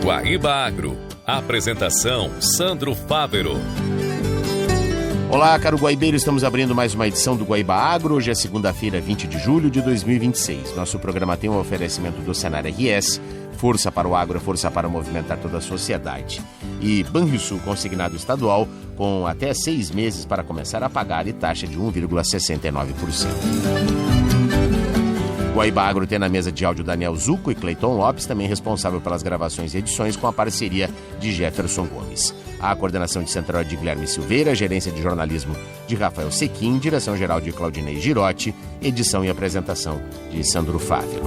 Guaíba Agro. Apresentação, Sandro Fávero. Olá, caro guaibeiro, estamos abrindo mais uma edição do Guaíba Agro. Hoje é segunda-feira, 20 de julho de 2026. Nosso programa tem um oferecimento do Senar RS, força para o agro, força para movimentar toda a sociedade. E Banrisul consignado estadual, com até 6 meses para começar a pagar e taxa de 1,69%. Guaíba Agro tem na mesa de áudio Daniel Zucco e Cleiton Lopes, também responsável pelas gravações e edições, com a parceria de Jefferson Gomes. A coordenação de central é de Guilherme Silveira, gerência de jornalismo de Rafael Sequim, direção-geral de Claudinei Girotti, edição e apresentação de Sandro Fávero.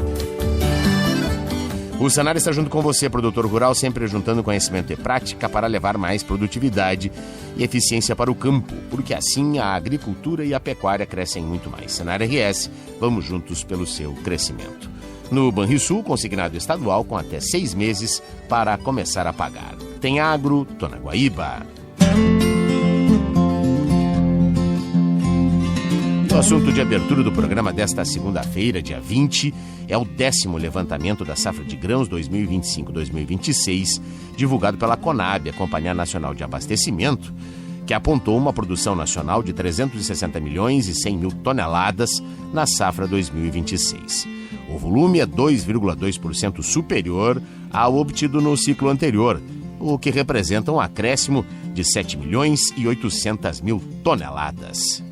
O Senar está junto com você, produtor rural, sempre juntando conhecimento e prática para levar mais produtividade e eficiência para o campo, porque assim a agricultura e a pecuária crescem muito mais. Senar RS, vamos juntos pelo seu crescimento. No Banrisul, consignado estadual, com até 6 meses para começar a pagar. Tem agro, tô na Guaíba. O assunto de abertura do programa desta segunda-feira, dia 20, é o 10º levantamento da safra de grãos 2025-2026, divulgado pela Conab, a Companhia Nacional de Abastecimento, que apontou uma produção nacional de 360 milhões e 100 mil toneladas na safra 2026. O volume é 2,2% superior ao obtido no ciclo anterior, o que representa um acréscimo de 7 milhões e 800 mil toneladas.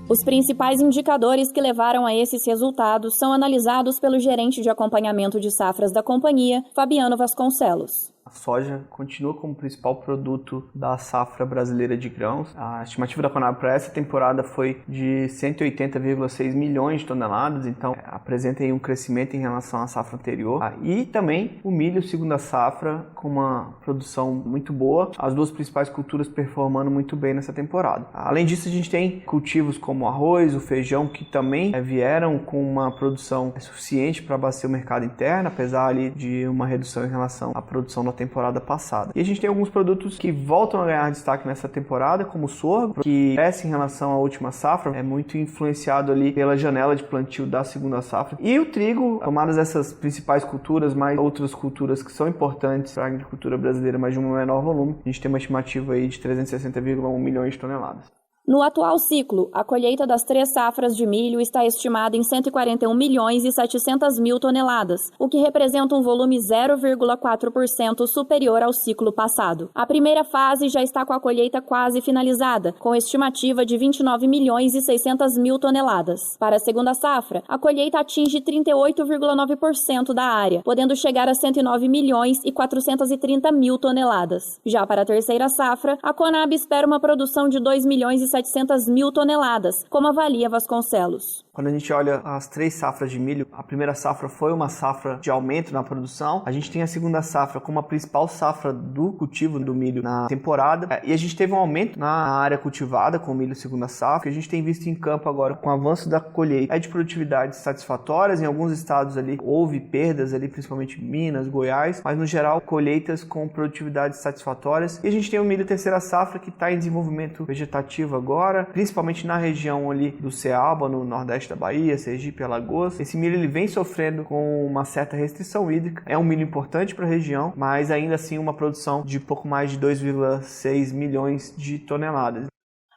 Os principais indicadores que levaram a esses resultados são analisados pelo gerente de acompanhamento de safras da companhia, Fabiano Vasconcelos. A soja continua como principal produto da safra brasileira de grãos. A estimativa da Conab para essa temporada foi de 180,6 milhões de toneladas, então apresenta aí um crescimento em relação à safra anterior. E também o milho, segunda safra, com uma produção muito boa, as duas principais culturas performando muito bem nessa temporada. Além disso, a gente tem cultivos como o arroz, o feijão, que também vieram com uma produção suficiente para abastecer o mercado interno, apesar ali de uma redução em relação à produção da temporada passada. E a gente tem alguns produtos que voltam a ganhar destaque nessa temporada, como o sorgo, que cresce em relação à última safra, é muito influenciado ali pela janela de plantio da segunda safra. E o trigo, tomadas essas principais culturas, mais outras culturas que são importantes para a agricultura brasileira, mas de um menor volume, a gente tem uma estimativa aí de 360,1 milhões de toneladas. No atual ciclo, a colheita das 3 safras de milho está estimada em 141 milhões e 700 mil toneladas, o que representa um volume 0,4% superior ao ciclo passado. A primeira fase já está com a colheita quase finalizada, com estimativa de 29 milhões e 600 mil toneladas. Para a segunda safra, a colheita atinge 38,9% da área, podendo chegar a 109 milhões e 430 mil toneladas. Já para a terceira safra, a Conab espera uma produção de 2 milhões e 700 mil toneladas, como avalia Vasconcelos. Quando a gente olha as 3 safras de milho, a primeira safra foi uma safra de aumento na produção. A gente tem a segunda safra como a principal safra do cultivo do milho na temporada. E a gente teve um aumento na área cultivada com o milho segunda safra, que a gente tem visto em campo agora com o avanço da colheita de produtividades satisfatórias. Em alguns estados ali houve perdas ali, principalmente Minas, Goiás, mas no geral colheitas com produtividades satisfatórias. E a gente tem o milho terceira safra que está em desenvolvimento vegetativo agora, principalmente na região ali do Ceaba, no nordeste da Bahia, Sergipe, Alagoas. Esse milho ele vem sofrendo com uma certa restrição hídrica. É um milho importante para a região, mas ainda assim uma produção de pouco mais de 2,6 milhões de toneladas.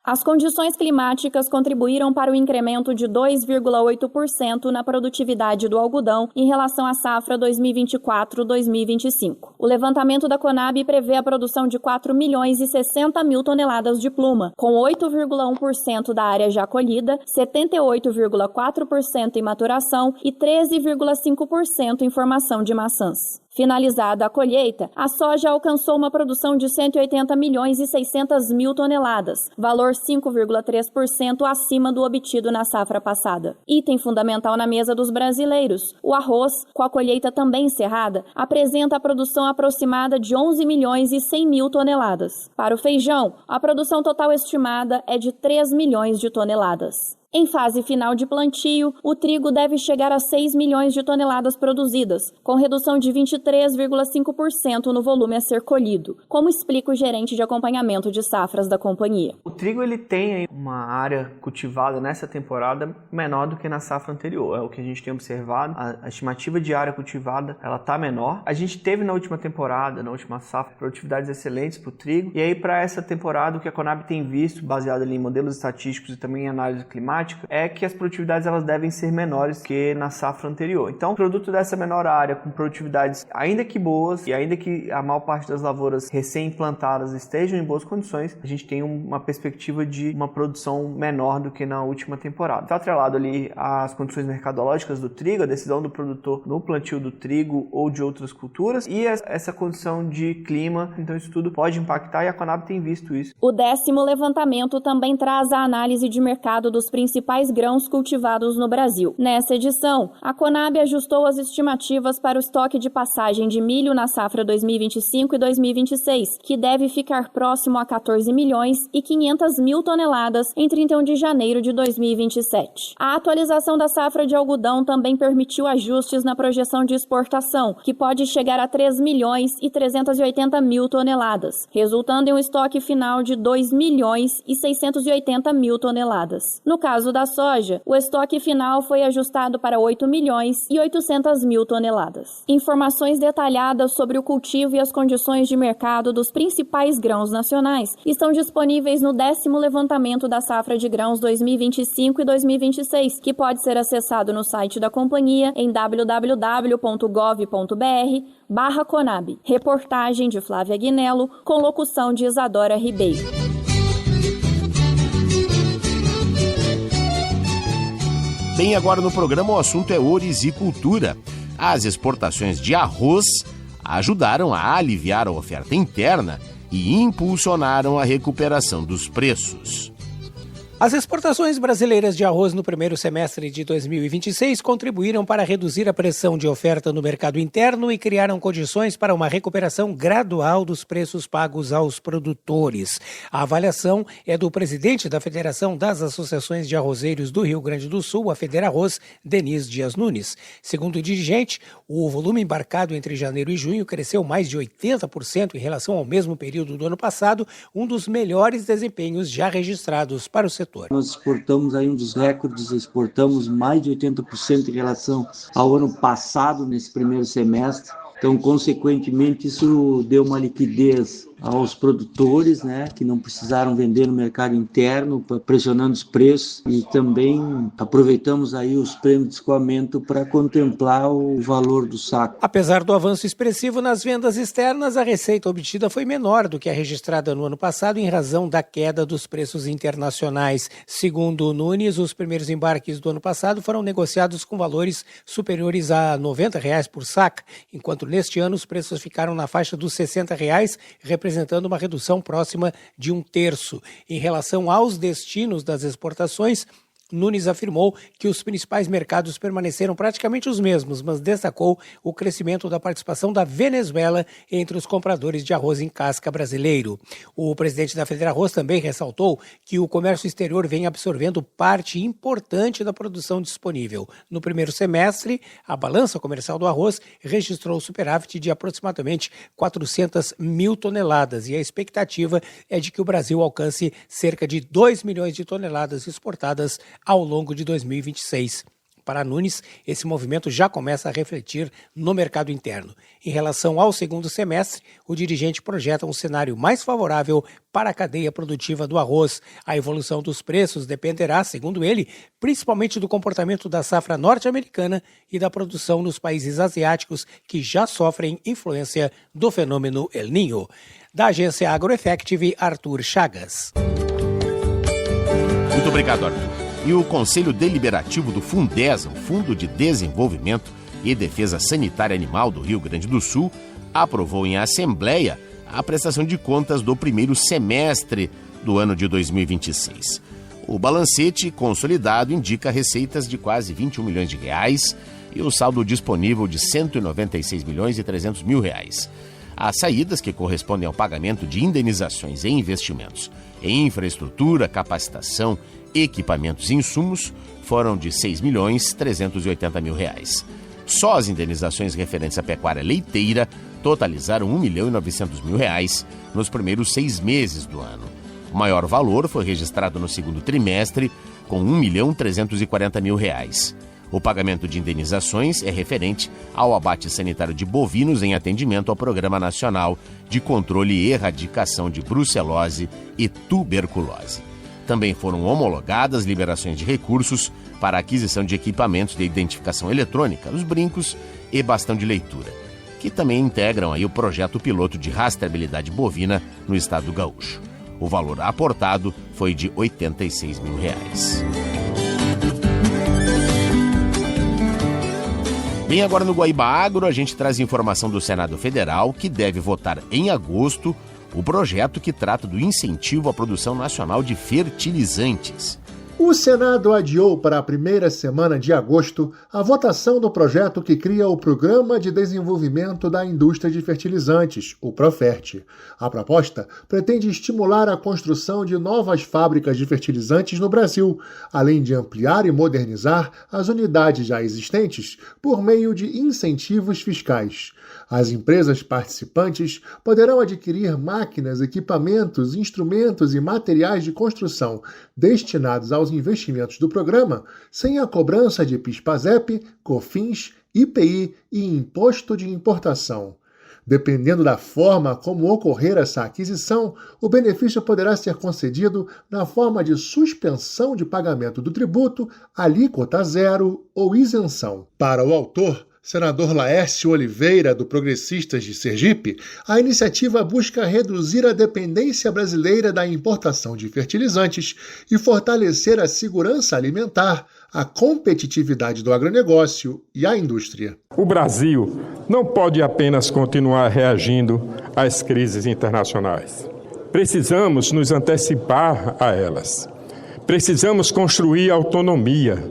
As condições climáticas contribuíram para o incremento de 2,8% na produtividade do algodão em relação à safra 2024-2025. O levantamento da Conab prevê a produção de 4 milhões e 60 mil toneladas de pluma, com 8,1% da área já colhida, 78,4% em maturação e 13,5% em formação de maçãs. Finalizada a colheita, a soja alcançou uma produção de 180 milhões e 600 mil toneladas, valor 5,3% acima do obtido na safra passada. Item fundamental na mesa dos brasileiros, o arroz, com a colheita também encerrada, apresenta a produção aproximada de 11 milhões e 100 mil toneladas. Para o feijão, a produção total estimada é de 3 milhões de toneladas. Em fase final de plantio, o trigo deve chegar a 6 milhões de toneladas produzidas, com redução de 23,5% no volume a ser colhido, como explica o gerente de acompanhamento de safras da companhia. O trigo ele tem uma área cultivada nessa temporada menor do que na safra anterior, é o que a gente tem observado. A estimativa de área cultivada ela está menor. A gente teve na última temporada, na última safra, produtividades excelentes para o trigo, e aí para essa temporada o que a Conab tem visto, baseado ali em modelos estatísticos e também em análise climática, é que as produtividades elas devem ser menores que na safra anterior. Então, produto dessa menor área, com produtividades ainda que boas e ainda que a maior parte das lavouras recém-implantadas estejam em boas condições, a gente tem uma perspectiva de uma produção menor do que na última temporada. Está atrelado ali às condições mercadológicas do trigo, a decisão do produtor no plantio do trigo ou de outras culturas e essa condição de clima, então isso tudo pode impactar e a Conab tem visto isso. O 10º levantamento também traz a análise de mercado dos principais grãos cultivados no Brasil. Nessa edição, a Conab ajustou as estimativas para o estoque de passagem de milho na safra 2025 e 2026, que deve ficar próximo a 14 milhões e 500 mil toneladas em 31 de janeiro de 2027. A atualização da safra de algodão também permitiu ajustes na projeção de exportação, que pode chegar a 3 milhões e 380 mil toneladas, resultando em um estoque final de 2 milhões e 680 mil toneladas. No caso da soja, o estoque final foi ajustado para 8 milhões e 800 mil toneladas. Informações detalhadas sobre o cultivo e as condições de mercado dos principais grãos nacionais estão disponíveis no 10º levantamento da safra de grãos 2025 e 2026, que pode ser acessado no site da companhia em www.gov.br/Conab. Reportagem de Flávia Aguinello, com locução de Isadora Ribeiro. Bem, agora no programa o assunto é ourizicultura. As exportações de arroz ajudaram a aliviar a oferta interna e impulsionaram a recuperação dos preços. As exportações brasileiras de arroz no primeiro semestre de 2026 contribuíram para reduzir a pressão de oferta no mercado interno e criaram condições para uma recuperação gradual dos preços pagos aos produtores. A avaliação é do presidente da Federação das Associações de Arrozeiros do Rio Grande do Sul, a Federarroz, Denis Dias Nunes. Segundo o dirigente, o volume embarcado entre janeiro e junho cresceu mais de 80% em relação ao mesmo período do ano passado, um dos melhores desempenhos já registrados para o setor. Nós exportamos aí um dos recordes, exportamos mais de 80% em relação ao ano passado nesse primeiro semestre. Então, consequentemente, isso deu uma liquidez aos produtores, né, que não precisaram vender no mercado interno, pressionando os preços, e também aproveitamos aí os prêmios de escoamento para contemplar o valor do saco. Apesar do avanço expressivo nas vendas externas, a receita obtida foi menor do que a registrada no ano passado em razão da queda dos preços internacionais. Segundo o Nunes, os primeiros embarques do ano passado foram negociados com valores superiores a R$ 90 por saca, enquanto neste ano os preços ficaram na faixa dos R$ 60, representando uma redução próxima de 1/3. Em relação aos destinos das exportações, Nunes afirmou que os principais mercados permaneceram praticamente os mesmos, mas destacou o crescimento da participação da Venezuela entre os compradores de arroz em casca brasileiro. O presidente da Federarroz também ressaltou que o comércio exterior vem absorvendo parte importante da produção disponível. No primeiro semestre, a balança comercial do arroz registrou superávit de aproximadamente 400 mil toneladas e a expectativa é de que o Brasil alcance cerca de 2 milhões de toneladas exportadas ao longo de 2026. Para Nunes, esse movimento já começa a refletir no mercado interno. Em relação ao segundo semestre, o dirigente projeta um cenário mais favorável para a cadeia produtiva do arroz. A evolução dos preços dependerá, segundo ele, principalmente do comportamento da safra norte-americana e da produção nos países asiáticos que já sofrem influência do fenômeno El Niño. Da agência AgroEffective, Arthur Chagas. Muito obrigado, Arthur. E o Conselho Deliberativo do Fundesa, o Fundo de Desenvolvimento e Defesa Sanitária Animal do Rio Grande do Sul, aprovou em assembleia a prestação de contas do primeiro semestre do ano de 2026. O balancete consolidado indica receitas de quase 21 milhões de reais e o saldo disponível de 196 milhões e 300 mil reais. As saídas, que correspondem ao pagamento de indenizações e investimentos em infraestrutura, capacitação, equipamentos e insumos foram de R$ 6.380.000. Só as indenizações referentes à pecuária leiteira totalizaram R$ 1.900.000 nos primeiros 6 meses do ano. O maior valor foi registrado no segundo trimestre, com R$ 1.340.000. O pagamento de indenizações é referente ao abate sanitário de bovinos em atendimento ao Programa Nacional de Controle e Erradicação de Brucelose e Tuberculose. Também foram homologadas liberações de recursos para a aquisição de equipamentos de identificação eletrônica, os brincos e bastão de leitura, que também integram aí o projeto piloto de rastreabilidade bovina no estado do Gaúcho. O valor aportado foi de R$ 86.000. Bem, agora no Guaíba Agro, a gente traz informação do Senado Federal, que deve votar em agosto o projeto que trata do incentivo à produção nacional de fertilizantes. O Senado adiou para a primeira semana de agosto a votação do projeto que cria o Programa de Desenvolvimento da Indústria de Fertilizantes, o Profert. A proposta pretende estimular a construção de novas fábricas de fertilizantes no Brasil, além de ampliar e modernizar as unidades já existentes por meio de incentivos fiscais. As empresas participantes poderão adquirir máquinas, equipamentos, instrumentos e materiais de construção destinados aos investimentos do programa, sem a cobrança de PIS/PASEP, COFINS, IPI e Imposto de Importação. Dependendo da forma como ocorrer essa aquisição, o benefício poderá ser concedido na forma de suspensão de pagamento do tributo, alíquota zero ou isenção. Para o autor, senador Laércio Oliveira, do Progressistas de Sergipe, a iniciativa busca reduzir a dependência brasileira da importação de fertilizantes e fortalecer a segurança alimentar, a competitividade do agronegócio e a indústria. O Brasil não pode apenas continuar reagindo às crises internacionais. Precisamos nos antecipar a elas. Precisamos construir autonomia.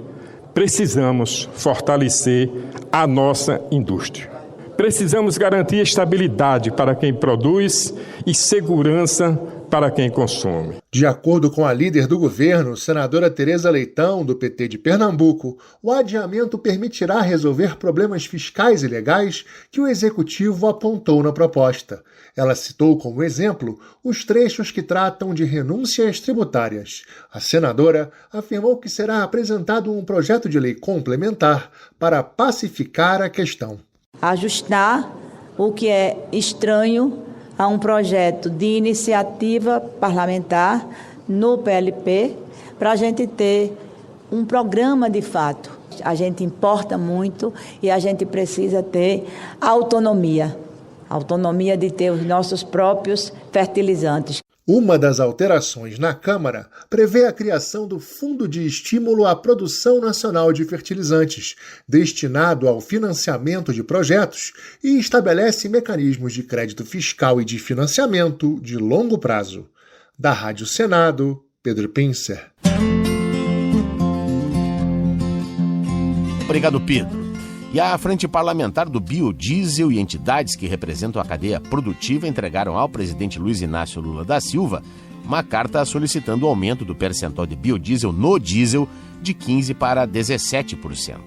Precisamos fortalecer a nossa indústria. Precisamos garantir estabilidade para quem produz e segurança para quem consome. De acordo com a líder do governo, senadora Tereza Leitão, do PT de Pernambuco, o adiamento permitirá resolver problemas fiscais e legais que o executivo apontou na proposta. Ela citou como exemplo os trechos que tratam de renúncias tributárias. A senadora afirmou que será apresentado um projeto de lei complementar para pacificar a questão. Ajustar o que é estranho a um projeto de iniciativa parlamentar no PLP, para a gente ter um programa de fato. A gente importa muito e a gente precisa ter autonomia de ter os nossos próprios fertilizantes. Uma das alterações na Câmara prevê a criação do Fundo de Estímulo à Produção Nacional de Fertilizantes, destinado ao financiamento de projetos, e estabelece mecanismos de crédito fiscal e de financiamento de longo prazo. Da Rádio Senado, Pedro Pincer. Obrigado, Pedro. E a Frente Parlamentar do Biodiesel e entidades que representam a cadeia produtiva entregaram ao presidente Luiz Inácio Lula da Silva uma carta solicitando o aumento do percentual de biodiesel no diesel de 15% para 17%.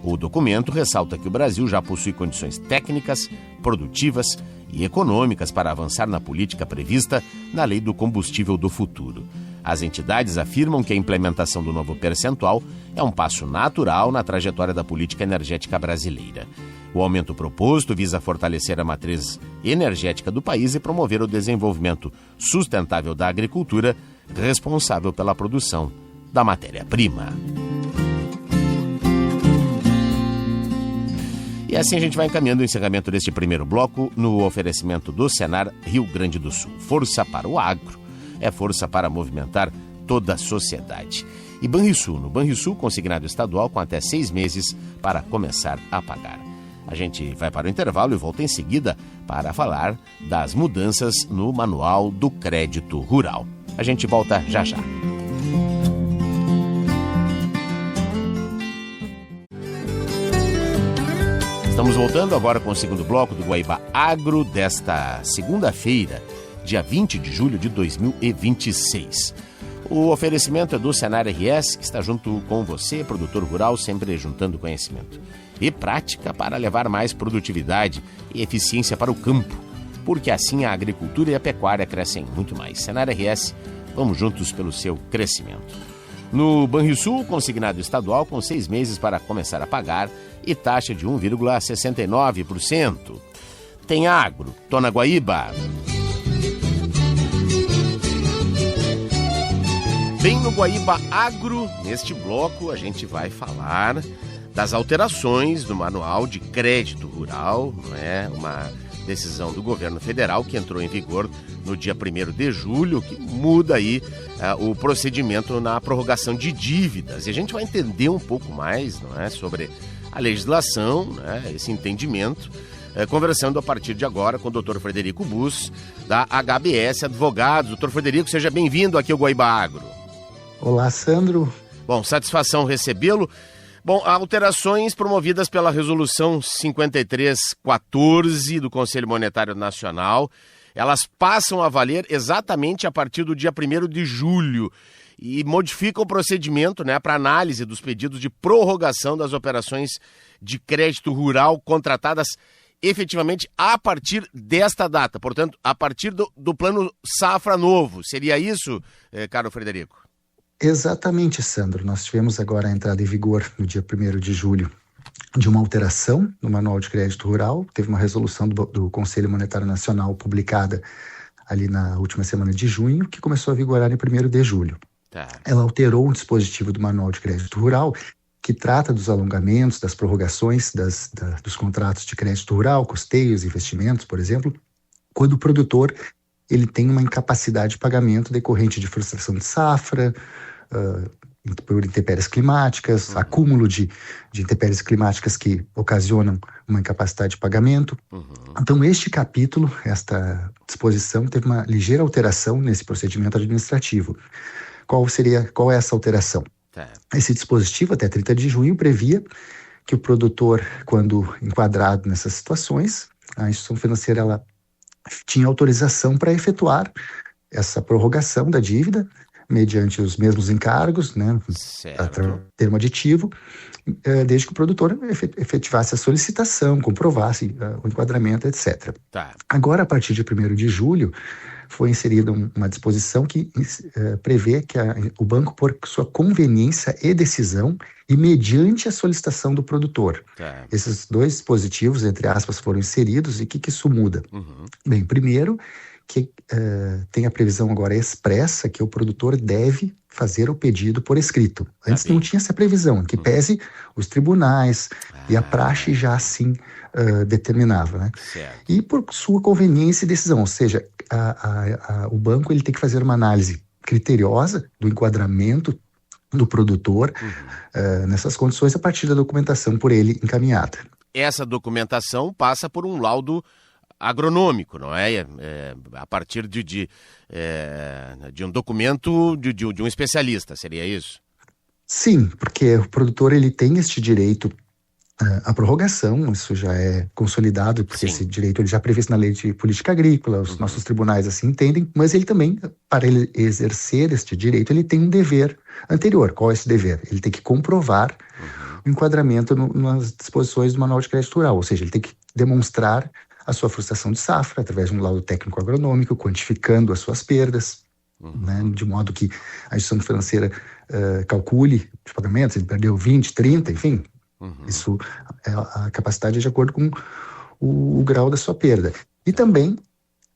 O documento ressalta que o Brasil já possui condições técnicas, produtivas e econômicas para avançar na política prevista na Lei do Combustível do Futuro. As entidades afirmam que a implementação do novo percentual é um passo natural na trajetória da política energética brasileira. O aumento proposto visa fortalecer a matriz energética do país e promover o desenvolvimento sustentável da agricultura, responsável pela produção da matéria-prima. E assim a gente vai encaminhando o encerramento deste primeiro bloco no oferecimento do Senar Rio Grande do Sul. Força para o agro é força para movimentar toda a sociedade. E Banrisul, no Banrisul, consignado estadual com até 6 meses para começar a pagar. A gente vai para o intervalo e volta em seguida para falar das mudanças no Manual do Crédito Rural. A gente volta já já. Estamos voltando agora com o segundo bloco do Guaíba Agro desta segunda-feira, dia 20 de julho de 2026. O oferecimento é do Senar RS, que está junto com você, produtor rural, sempre juntando conhecimento e prática para levar mais produtividade e eficiência para o campo, porque assim a agricultura e a pecuária crescem muito mais. Senar RS, vamos juntos pelo seu crescimento. No Banrisul, consignado estadual com 6 meses para começar a pagar e taxa de 1,69%. Tem Agro, tô na Guaíba. Bem no Guaíba Agro, neste bloco a gente vai falar das alterações no Manual de Crédito Rural, não é? Uma decisão do governo federal que entrou em vigor no dia 1º de julho, que muda aí o procedimento na prorrogação de dívidas. E a gente vai entender um pouco mais, não é, sobre a legislação, né, esse entendimento, conversando a partir de agora com o Dr. Frederico Bus, da HBS Advogados. Dr. Frederico, seja bem-vindo aqui ao Guaíba Agro. Olá, Sandro. Bom, satisfação recebê-lo. Bom, alterações promovidas pela Resolução 5314 do Conselho Monetário Nacional, elas passam a valer exatamente a partir do dia 1º de julho e modificam o procedimento, né, para análise dos pedidos de prorrogação das operações de crédito rural contratadas efetivamente a partir desta data, portanto, a partir do plano Safra Novo. Seria isso, caro Frederico? Exatamente, Sandro. Nós tivemos agora a entrada em vigor no dia 1º de julho de uma alteração no Manual de Crédito Rural. Teve uma resolução do Conselho Monetário Nacional publicada ali na última semana de junho, que começou a vigorar em 1º de julho. Tá. Ela alterou um dispositivo do Manual de Crédito Rural que trata dos alongamentos, das prorrogações dos contratos de crédito rural, custeios, investimentos, por exemplo, quando o produtor ele tem uma incapacidade de pagamento decorrente de frustração de safra, por intempéries climáticas, acúmulo de intempéries climáticas que ocasionam uma incapacidade de pagamento. Então, este capítulo, esta disposição, teve uma ligeira alteração nesse procedimento administrativo. Qual é essa alteração? Esse dispositivo, até 30 de junho, previa que o produtor, quando enquadrado nessas situações, a instituição financeira ela tinha autorização para efetuar essa prorrogação da dívida, mediante os mesmos encargos, né, termo aditivo, desde que o produtor efetivasse a solicitação, comprovasse o enquadramento, etc. Tá. Agora, a partir de 1º de julho, foi inserida uma disposição que prevê que o banco, por sua conveniência e decisão, e mediante a solicitação do produtor. Tá. Esses dois dispositivos, entre aspas, foram inseridos, e o que isso muda? Bem, primeiro, que tem a previsão agora expressa que o produtor deve fazer o pedido por escrito. Antes não tinha essa previsão, que pese os tribunais e a praxe já assim determinava, né? E por sua conveniência e decisão, ou seja, o banco ele tem que fazer uma análise criteriosa do enquadramento do produtor nessas condições a partir da documentação por ele encaminhada. Essa documentação passa por um laudo agronômico, não é? A partir de um documento de um especialista, seria isso? Sim, porque o produtor ele tem este direito à prorrogação, isso já é consolidado, porque esse direito ele já é previsto na Lei de Política Agrícola, os nossos tribunais assim entendem, mas ele também, para ele exercer este direito, ele tem um dever anterior. Qual é esse dever? Ele tem que comprovar o enquadramento nas disposições do Manual de Crédito Rural, ou seja, ele tem que demonstrar a sua frustração de safra, através de um laudo técnico agronômico, quantificando as suas perdas, né, de modo que a instituição financeira calcule os pagamentos, ele perdeu 20, 30, enfim, isso é a capacidade de acordo com o grau da sua perda. E também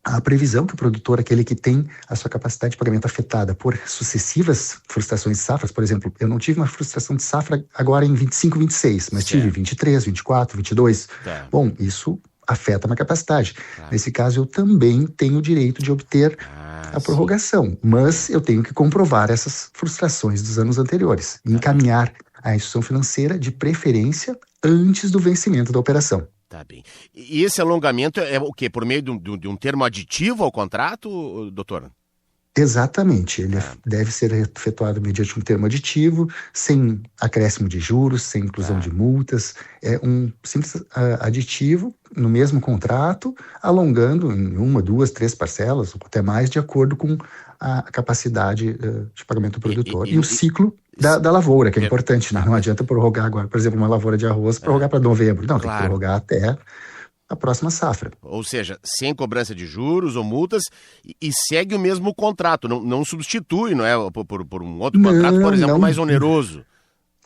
a previsão que o produtor, aquele que tem a sua capacidade de pagamento afetada por sucessivas frustrações de safras, por exemplo, eu não tive uma frustração de safra agora em 25, 26, mas tive 23, 24, 22. Bom, isso afeta a minha capacidade. Nesse caso, eu também tenho o direito de obter a prorrogação, mas eu tenho que comprovar essas frustrações dos anos anteriores, encaminhar a instituição financeira de preferência antes do vencimento da operação. Tá bem. E esse alongamento é o quê? Por meio de um termo aditivo ao contrato, doutor? Exatamente, ele deve ser efetuado mediante um termo aditivo, sem acréscimo de juros, sem inclusão de multas. É um simples aditivo no mesmo contrato, alongando em 1, 2, 3 parcelas, ou até mais, de acordo com a capacidade de pagamento do produtor. E o ciclo da lavoura, que é importante. Não adianta prorrogar agora, por exemplo, uma lavoura de arroz, prorrogar para novembro. Não, tem que prorrogar até a próxima safra. Ou seja, sem cobrança de juros ou multas e segue o mesmo contrato, não substitui, não é, por um outro contrato, por exemplo, mais oneroso.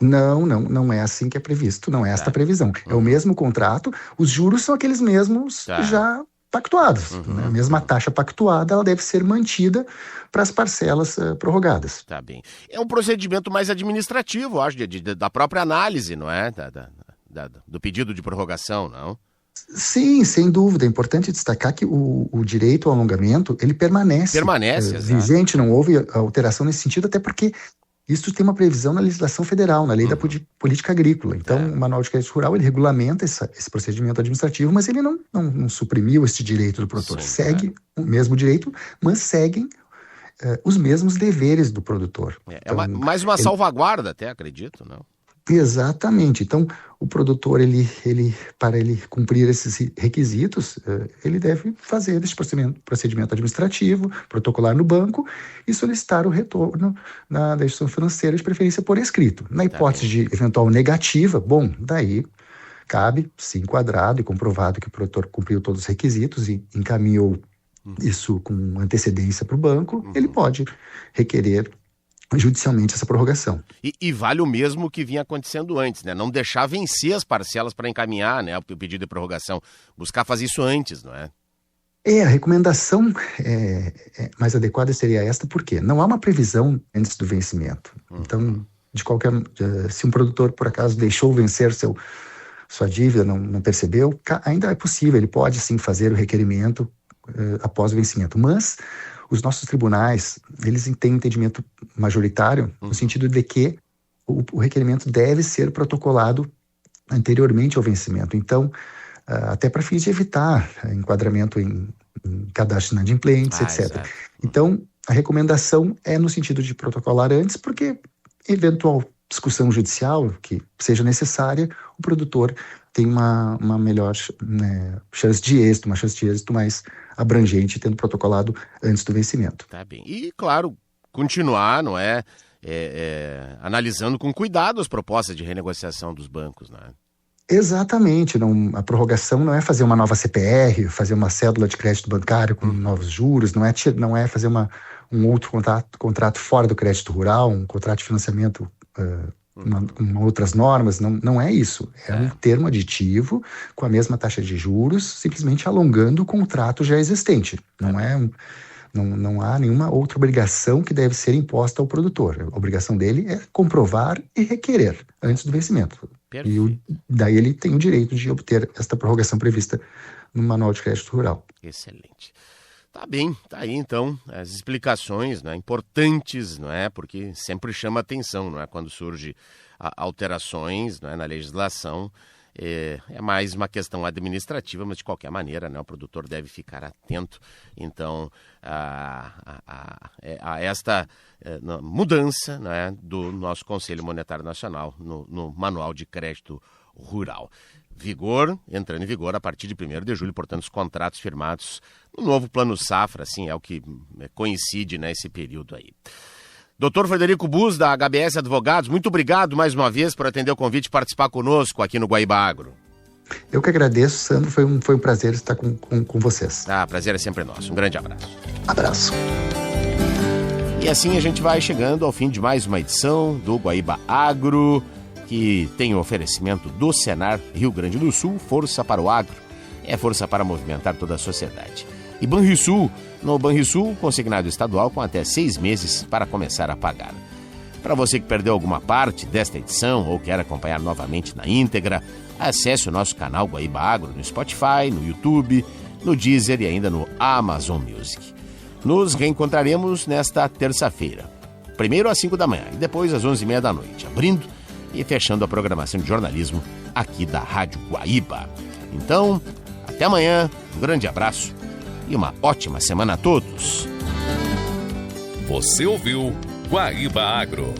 Não é assim que é previsto, não é esta previsão. É o mesmo contrato, os juros são aqueles mesmos já pactuados. Né? A mesma taxa pactuada, ela deve ser mantida para as parcelas prorrogadas. Tá bem. É um procedimento mais administrativo, acho, da própria análise, não é? Do pedido de prorrogação, não? Sim, sem dúvida. É importante destacar que o direito ao alongamento, ele permanece vigente, não houve alteração nesse sentido, até porque isso tem uma previsão na legislação federal, na lei da política agrícola. Então, o Manual de Crédito Rural, ele regulamenta esse procedimento administrativo, mas ele não suprimiu esse direito do produtor. Segue o mesmo direito, mas seguem os mesmos deveres do produtor. Então, mais uma salvaguarda até, acredito, não? Exatamente. Então, o produtor, para ele cumprir esses requisitos, ele deve fazer esse procedimento administrativo, protocolar no banco e solicitar o retorno da instituição financeira, de preferência por escrito. Na hipótese de eventual negativa, daí cabe, se enquadrado e comprovado que o produtor cumpriu todos os requisitos e encaminhou isso com antecedência para o banco, ele pode requerer judicialmente essa prorrogação. E vale o mesmo que vinha acontecendo antes, né? Não deixar vencer as parcelas para encaminhar, né, o pedido de prorrogação. Buscar fazer isso antes, não é? A recomendação mais adequada seria esta, porque não há uma previsão antes do vencimento. Então, se um produtor, por acaso, deixou vencer sua dívida, não percebeu, ainda é possível, ele pode sim fazer o requerimento após o vencimento. Mas os nossos tribunais, eles têm um entendimento majoritário, no sentido de que o requerimento deve ser protocolado anteriormente ao vencimento. Então, até para fins de evitar enquadramento em cadastro de inadimplentes, etc. Então, a recomendação é no sentido de protocolar antes, porque eventual discussão judicial que seja necessária, o produtor tem uma melhor chance de êxito, uma chance de êxito mais abrangente, tendo protocolado antes do vencimento. Tá bem. E, claro, continuar, não é, analisando com cuidado as propostas de renegociação dos bancos, não é? Exatamente. A prorrogação não é fazer uma nova CPR, fazer uma cédula de crédito bancário com novos juros, não é fazer um outro contrato fora do crédito rural, um contrato de financiamento com outras normas, não é isso. É um termo aditivo com a mesma taxa de juros, simplesmente alongando o contrato já existente. Não há nenhuma outra obrigação que deve ser imposta ao produtor. A obrigação dele é comprovar e requerer antes do vencimento. E daí ele tem o direito de obter esta prorrogação prevista no Manual de Crédito Rural. Excelente. Tá bem, tá aí então as explicações, né, importantes, não é? Porque sempre chama atenção, não é? Quando surge alterações, não é, na legislação, é mais uma questão administrativa, mas de qualquer maneira, né, o produtor deve ficar atento, então, a esta mudança, né, do nosso Conselho Monetário Nacional no Manual de Crédito Rural. Entrando em vigor a partir de 1º de julho, portanto, os contratos firmados no novo Plano Safra, assim, é o que coincide nesse período aí. Doutor Frederico Bus, da HBS Advogados, muito obrigado mais uma vez por atender o convite e participar conosco aqui no Guaíba Agro. Eu que agradeço, Sandro, foi um prazer estar com vocês. Prazer é sempre nosso. Um grande abraço. Abraço. E assim a gente vai chegando ao fim de mais uma edição do Guaíba Agro, que tem o oferecimento do Senar Rio Grande do Sul, força para o agro, é força para movimentar toda a sociedade. E Banrisul, no Banrisul, consignado estadual com até 6 meses para começar a pagar. Para você que perdeu alguma parte desta edição ou quer acompanhar novamente na íntegra, acesse o nosso canal Guaíba Agro no Spotify, no YouTube, no Deezer e ainda no Amazon Music. Nos reencontraremos nesta terça-feira, primeiro às 5 da manhã e depois às 11h30 da noite, abrindo e fechando a programação de jornalismo aqui da Rádio Guaíba. Então, até amanhã, um grande abraço e uma ótima semana a todos. Você ouviu Guaíba Agro.